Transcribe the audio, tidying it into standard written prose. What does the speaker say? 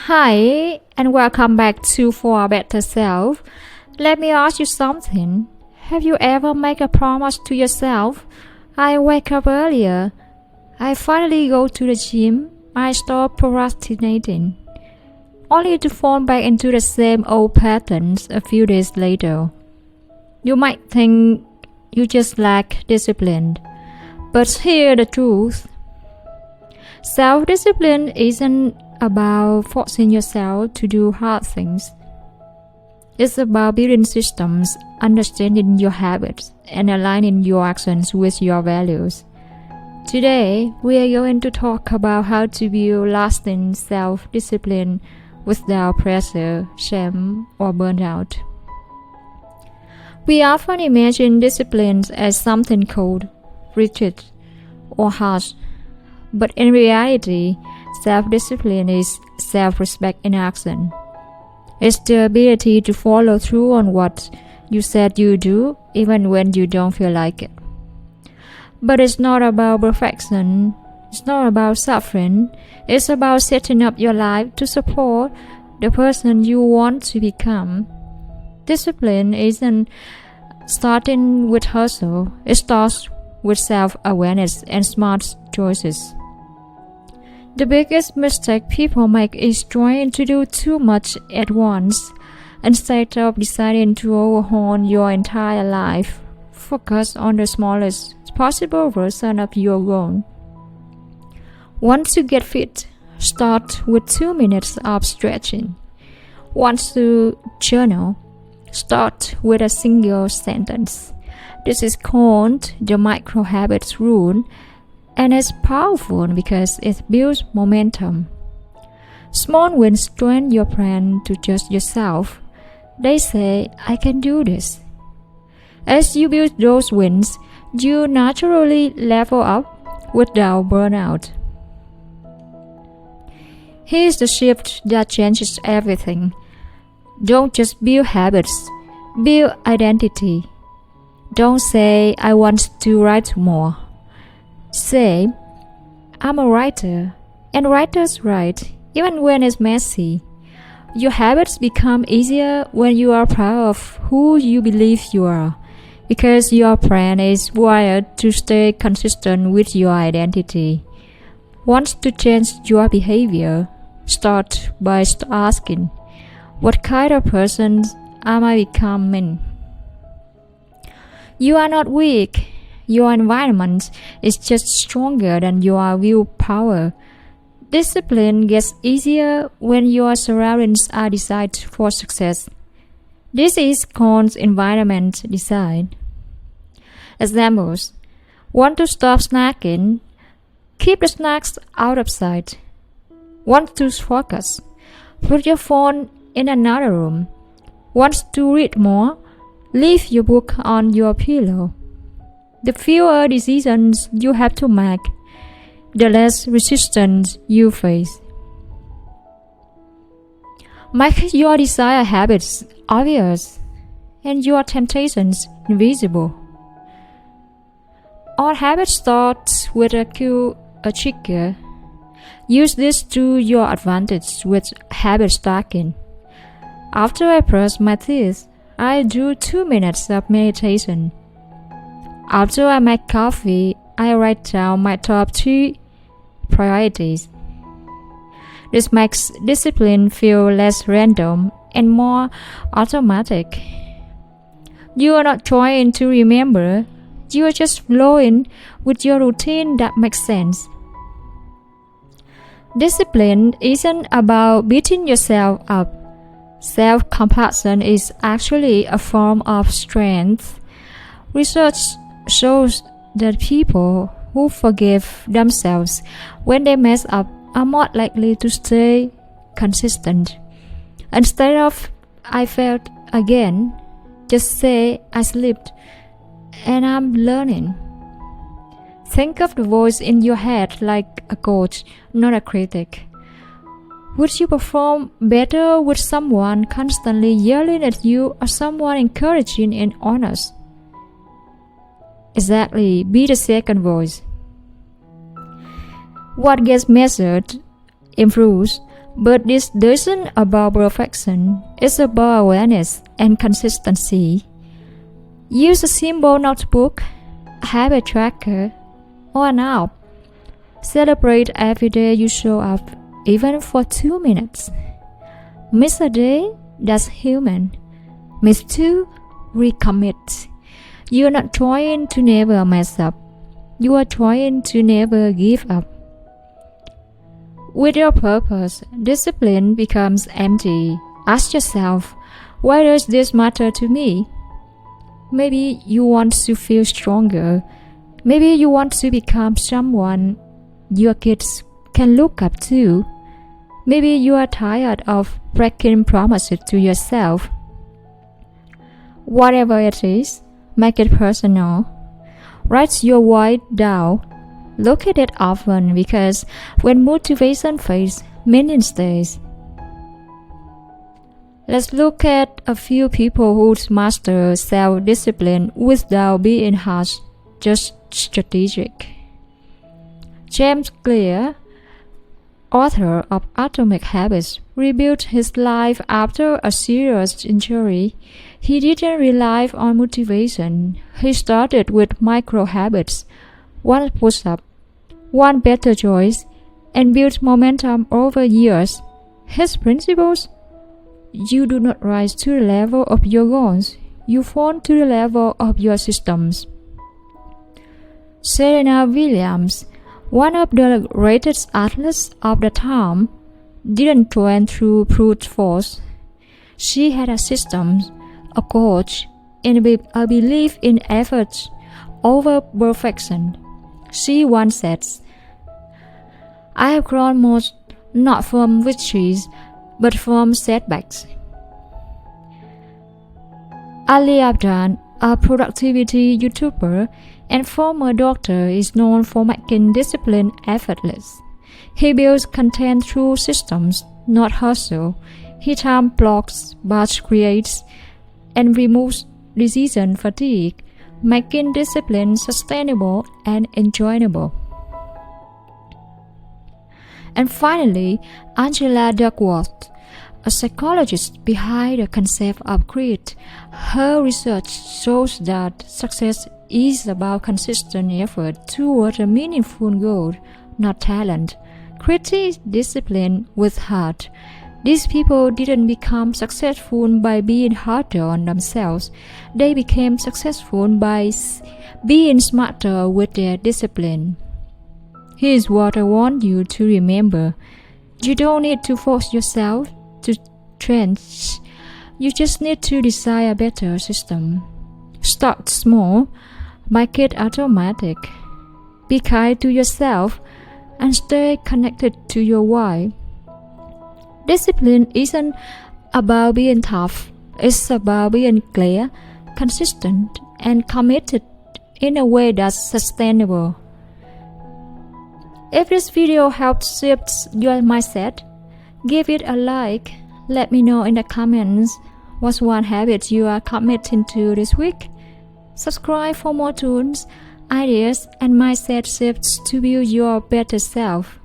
Hi, and welcome back to For a Better Self. Let me ask you something. Have you ever made a promise to yourself? I wake up earlier. I finally go to the gym. I stop procrastinating. Only to fall back into the same old patterns a few days later. You might think you just lack discipline. But here's the truth. Self-discipline isn't about forcing yourself to do hard things. It's about building systems, understanding your habits, and aligning your actions with your values. Today, we are going to talk about how to build lasting self-discipline without pressure, shame, or burnout. We often imagine discipline as something cold, rigid, or harsh. But in reality, self-discipline is self-respect in action. It's the ability to follow through on what you said you do, even when you don't feel like it. But it's not about perfection. It's not about suffering. It's about setting up your life to support the person you want to become. Discipline isn't starting with hustle. It starts with self-awareness and smart choices. The biggest mistake people make is trying to do too much at once. Instead of deciding to overhaul your entire life, focus on the smallest possible version of your goal. Want to get fit? Start with 2 minutes of stretching. Want to journal? Start with a single sentence. This is called the micro habits rule. And it's powerful because it builds momentum. Small wins strengthen your plan to trust yourself. They say, I can do this. As you build those wins, you naturally level up without burnout. Here's the shift that changes everything. Don't just build habits, build identity. Don't say, I want to write more. Say, I'm a writer, and writers write, even when it's messy. Your habits become easier when you are proud of who you believe you are, because your brain is wired to stay consistent with your identity. Want to change your behavior? Start by asking, what kind of person am I becoming? You are not weak. Your environment is just stronger than your willpower. Discipline gets easier when your surroundings are designed for success. This is called environment design. Examples: want to stop snacking? Keep the snacks out of sight. Want to focus? Put your phone in another room. Want to read more? Leave your book on your pillow. The fewer decisions you have to make, the less resistance you face. Make your desired habits obvious and your temptations invisible. All habits start with a cue, a trigger. Use this to your advantage with habit stacking. After I brush my teeth, I do 2 minutes of meditation. After I make coffee, I write down my top 3 priorities. This makes discipline feel less random and more automatic. You are not trying to remember, you are just flowing with your routine that makes sense. Discipline isn't about beating yourself up. Self-compassion is actually a form of strength. Research shows that people who forgive themselves when they mess up are more likely to stay consistent. Instead of I failed again, just say I slipped and I'm learning. Think of the voice in your head like a coach, not a critic. Would you perform better with someone constantly yelling at you or someone encouraging and honest? Exactly, be the second voice. What gets measured improves. But this isn't about perfection, it's about awareness and consistency. Use a simple notebook, a habit tracker, or an app. Celebrate every day you show up, even for 2 minutes. Miss a day? That's human. Miss 2? Recommit. You're not trying to never mess up. You are trying to never give up. With your purpose, discipline becomes empty. Ask yourself, why does this matter to me? Maybe you want to feel stronger. Maybe you want to become someone your kids can look up to. Maybe you are tired of breaking promises to yourself. Whatever it is, make it personal. Write your why down. Look at it often, because when motivation fades, meaning stays. Let's look at a few people who master self-discipline without being harsh, just strategic. James Clear, author of Atomic Habits, rebuilt his life after a serious injury. He didn't rely on motivation. He started with micro habits, one push-up, one better choice, and built momentum over years. His principles: you do not rise to the level of your goals, you fall to the level of your systems. Serena Williams, one of the greatest athletes of the time, didn't train through brute force. She had a system, a coach, and a belief in effort over perfection. She once said, "I have grown most not from victories, but from setbacks." Ali Abdan, a productivity YouTuber and former doctor, is known for making discipline effortless. He builds content through systems, not hustle. He time blocks, batch creates, and removes decision fatigue, making discipline sustainable and enjoyable. And finally, Angela Duckworth, a psychologist behind the concept of grit. Her research shows that success is about consistent effort toward a meaningful goal, not talent. Grit is discipline with heart. These people didn't become successful by being harder on themselves. They became successful by being smarter with their discipline. Here's what I want you to remember. You don't need to force yourself to change. You just need to design a better system. Start small, make it automatic. Be kind to yourself and stay connected to your why. Discipline isn't about being tough. It's about being clear, consistent, and committed in a way that's sustainable. If this video helped shift your mindset, give it a like. Let me know in the comments what's one habit you are committing to this week. Subscribe for more tools, ideas, and mindset shifts to build your better self.